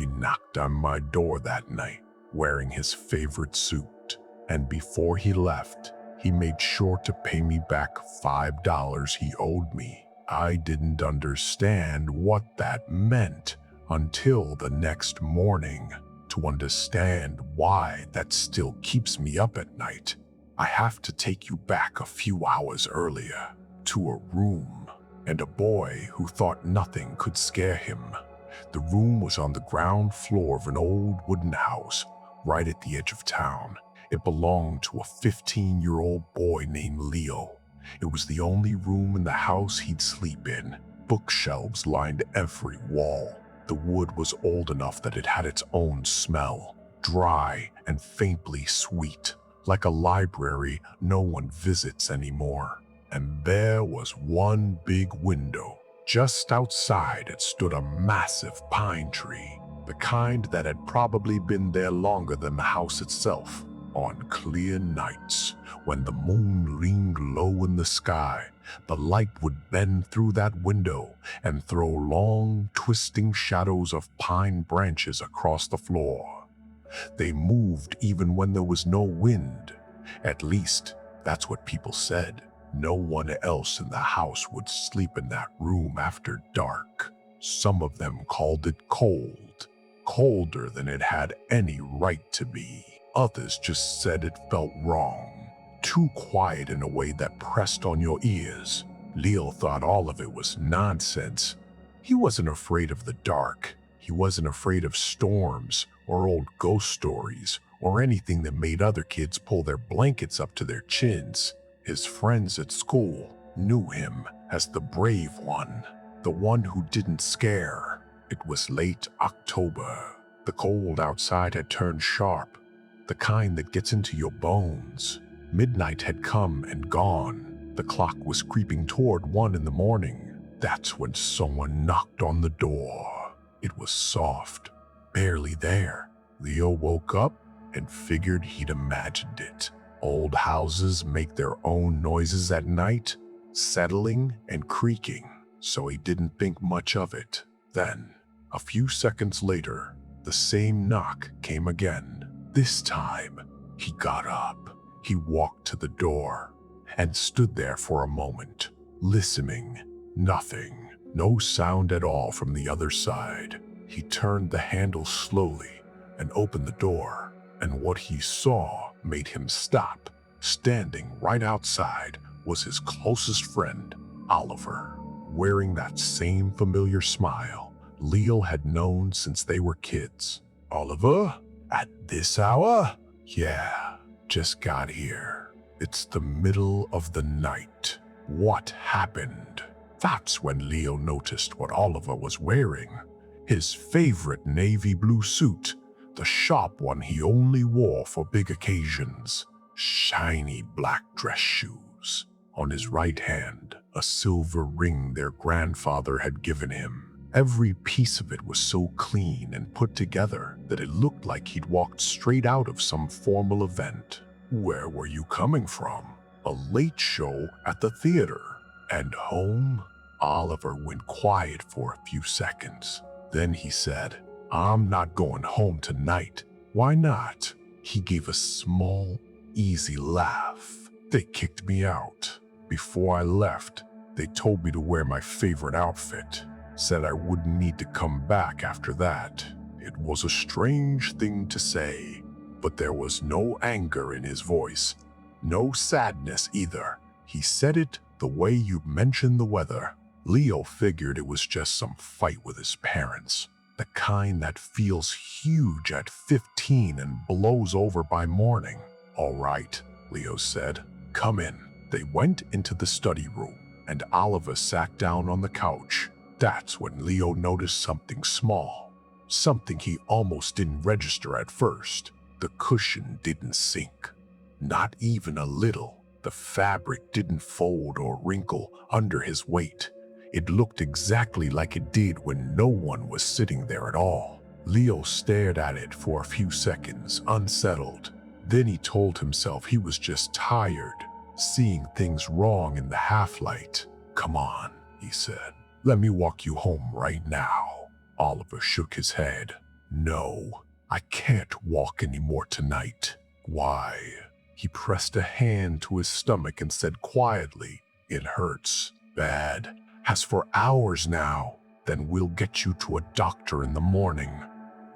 He knocked on my door that night, wearing his favorite suit, and before he left, he made sure to pay me back $5 he owed me. I didn't understand what that meant until the next morning. To understand why that still keeps me up at night, I have to take you back a few hours earlier to a room and a boy who thought nothing could scare him. The room was on the ground floor of an old wooden house right at the edge of town. It belonged to a 15-year-old boy named Leo. It was the only room in the house he'd sleep in. Bookshelves lined every wall. The wood was old enough that it had its own smell, dry and faintly sweet, like a library no one visits anymore. And there was one big window. Just outside it stood a massive pine tree, the kind that had probably been there longer than the house itself. On clear nights, when the moon leaned low in the sky, the light would bend through that window and throw long, twisting shadows of pine branches across the floor. They moved even when there was no wind. At least, that's what people said. No one else in the house would sleep in that room after dark. Some of them called it cold, colder than it had any right to be. Others just said it felt wrong, too quiet in a way that pressed on your ears. Leo thought all of it was nonsense. He wasn't afraid of the dark. He wasn't afraid of storms or old ghost stories or anything that made other kids pull their blankets up to their chins. His friends at school knew him as the brave one, the one who didn't scare. It was late October. The cold outside had turned sharp, the kind that gets into your bones. Midnight had come and gone. The clock was creeping toward 1 in the morning. That's when someone knocked on the door. It was soft, barely there. Leo woke up and figured he'd imagined it. Old houses make their own noises at night, settling and creaking, so he didn't think much of it. Then, a few seconds later, the same knock came again. This time, he got up. He walked to the door and stood there for a moment, listening. Nothing, no sound at all from the other side. He turned the handle slowly and opened the door, and what he saw made him stop. Standing right outside was his closest friend, Oliver, wearing that same familiar smile Leo had known since they were kids. "Oliver? At this hour?" "Yeah, just got here. It's the middle of the night. What happened?" That's when Leo noticed what Oliver was wearing. His favorite navy blue suit, the sharp one he only wore for big occasions. Shiny black dress shoes. On his right hand, a silver ring their grandfather had given him. Every piece of it was so clean and put together that it looked like he'd walked straight out of some formal event. "Where were you coming from?" "A late show at the theater." "And home?" Oliver went quiet for a few seconds. Then he said, "I'm not going home tonight." "Why not?" He gave a small, easy laugh. "They kicked me out. Before I left, they told me to wear my favorite outfit. Said I wouldn't need to come back after that." It was a strange thing to say, but there was no anger in his voice, no sadness either. He said it the way you mentioned the weather. Leo figured it was just some fight with his parents, the kind that feels huge at 15 and blows over by morning. "All right," Leo said. "Come in." They went into the study room, and Oliver sat down on the couch. That's when Leo noticed something small, something he almost didn't register at first. The cushion didn't sink, not even a little. The fabric didn't fold or wrinkle under his weight. It looked exactly like it did when no one was sitting there at all. Leo stared at it for a few seconds, unsettled. Then he told himself he was just tired, seeing things wrong in the half-light. "Come on," he said. "Let me walk you home right now." Oliver shook his head. No, I can't walk anymore tonight. Why? He pressed a hand to his stomach and said quietly, "It hurts. Bad. Has for hours now. Then we'll get you to a doctor in the morning,"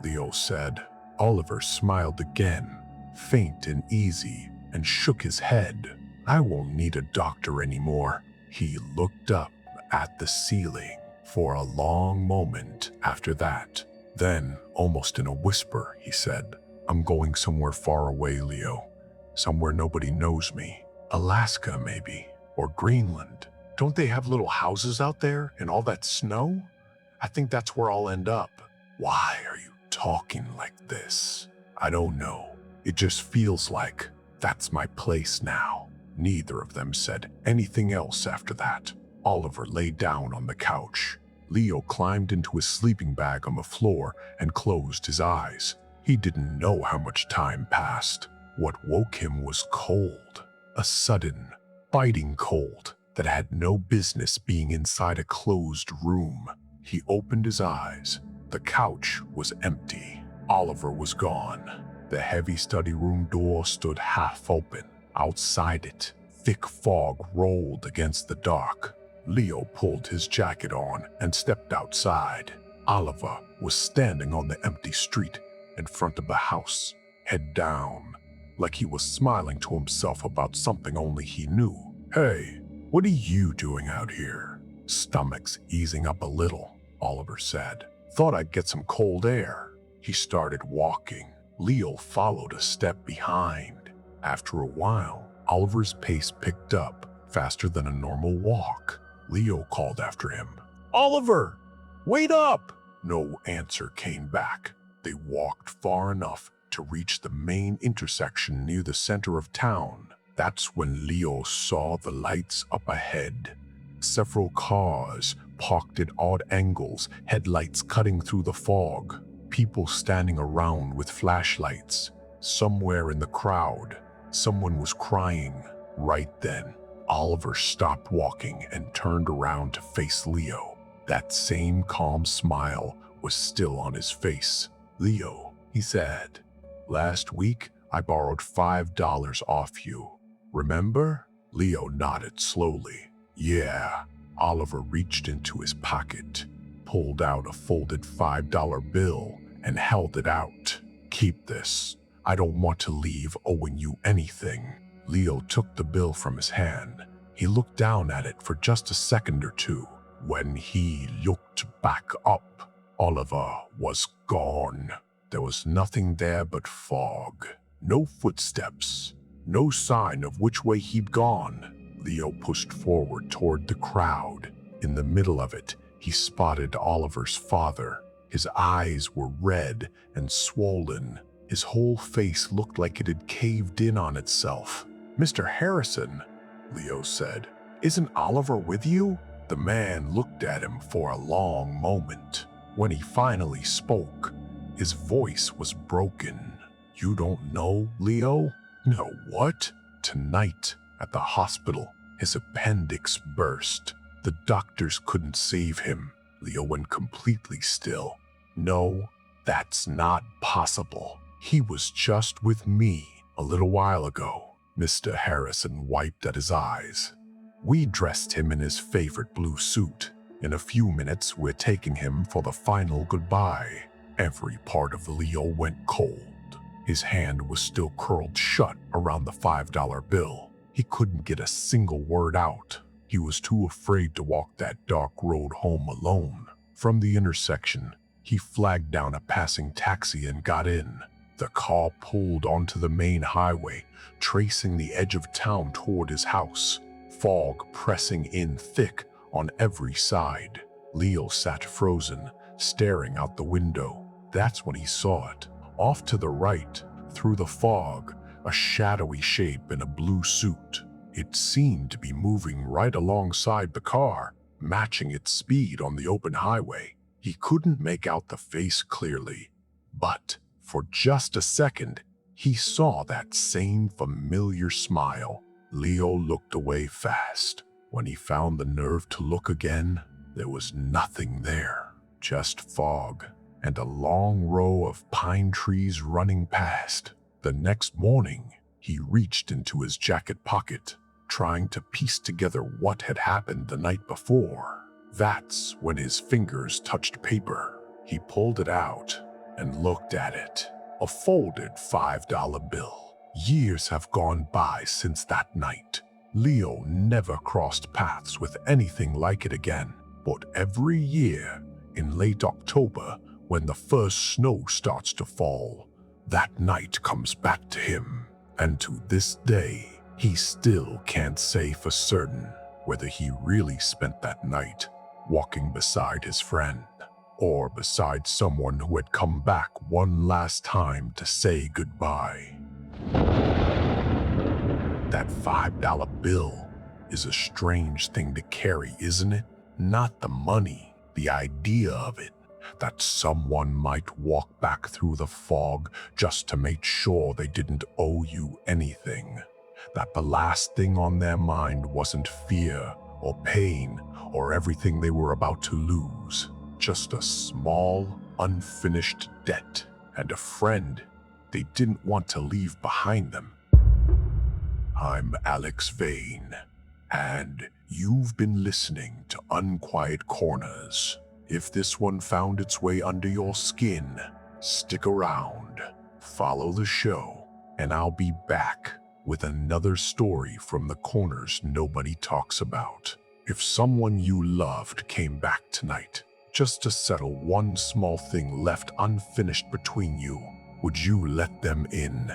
Leo said. Oliver smiled again, faint and easy, and shook his head. "I won't need a doctor anymore." He looked up at the ceiling for a long moment after that. Then, almost in a whisper, he said, "I'm going somewhere far away, Leo. Somewhere nobody knows me. Alaska, maybe, or Greenland. Don't they have little houses out there in all that snow? I think that's where I'll end up." "Why are you talking like this?" "I don't know. It just feels like that's my place now." Neither of them said anything else after that. Oliver lay down on the couch. Leo climbed into his sleeping bag on the floor and closed his eyes. He didn't know how much time passed. What woke him was cold. A sudden, biting cold that had no business being inside a closed room. He opened his eyes. The couch was empty. Oliver was gone. The heavy study room door stood half open. Outside it, thick fog rolled against the dark. Leo pulled his jacket on and stepped outside. Oliver was standing on the empty street in front of the house, head down, like he was smiling to himself about something only he knew. "Hey, what are you doing out here?" "Stomach's easing up a little," Oliver said. "Thought I'd get some cold air." He started walking. Leo followed a step behind. After a while, Oliver's pace picked up, faster than a normal walk. Leo called after him, "Oliver, wait up!" No answer came back. They walked far enough to reach the main intersection near the center of town. That's when Leo saw the lights up ahead. Several cars parked at odd angles, headlights cutting through the fog. People standing around with flashlights. Somewhere in the crowd, someone was crying. Right then, Oliver stopped walking and turned around to face Leo. That same calm smile was still on his face. "Leo," he said, "last week I borrowed $5 off you. Remember?" Leo nodded slowly. "Yeah." Oliver reached into his pocket, pulled out a folded $5 bill, and held it out. "Keep this. I don't want to leave owing you anything." Leo took the bill from his hand. He looked down at it for just a second or two. When he looked back up, Oliver was gone. There was nothing there but fog. No footsteps. No sign of which way he'd gone. Leo pushed forward toward the crowd. In the middle of it, he spotted Oliver's father. His eyes were red and swollen. His whole face looked like it had caved in on itself. "Mr. Harrison," Leo said, "isn't Oliver with you?" The man looked at him for a long moment. When he finally spoke, his voice was broken. "You don't know, Leo?" "No, what?" "Tonight, at the hospital, his appendix burst. The doctors couldn't save him." Leo went completely still. "No, that's not possible. He was just with me a little while ago." Mr. Harrison wiped at his eyes. "We dressed him in his favorite blue suit. In a few minutes, we're taking him for the final goodbye." Every part of Leo went cold. His hand was still curled shut around the $5 bill. He couldn't get a single word out. He was too afraid to walk that dark road home alone. From the intersection, he flagged down a passing taxi and got in. The car pulled onto the main highway, tracing the edge of town toward his house, fog pressing in thick on every side. Leo sat frozen, staring out the window. That's when he saw it. Off to the right, through the fog, a shadowy shape in a blue suit. It seemed to be moving right alongside the car, matching its speed on the open highway. He couldn't make out the face clearly, but for just a second, he saw that same familiar smile. Leo looked away fast. When he found the nerve to look again, there was nothing there, just fog. and a long row of pine trees running past. The next morning, he reached into his jacket pocket, trying to piece together what had happened the night before. That's when his fingers touched paper. He pulled it out and looked at it. A folded $5 bill. Years have gone by since that night. Leo never crossed paths with anything like it again. But every year, in late October, when the first snow starts to fall, that night comes back to him. And to this day, he still can't say for certain whether he really spent that night walking beside his friend, or beside someone who had come back one last time to say goodbye. That $5 bill is a strange thing to carry, isn't it? Not the money, the idea of it, that someone might walk back through the fog just to make sure they didn't owe you anything. That the last thing on their mind wasn't fear or pain or everything they were about to lose. Just a small, unfinished debt and a friend they didn't want to leave behind them. I'm Alex Vane, and you've been listening to Unquiet Corners. If this one found its way under your skin, stick around, follow the show, and I'll be back with another story from the corners nobody talks about. If someone you loved came back tonight, just to settle one small thing left unfinished between you, would you let them in?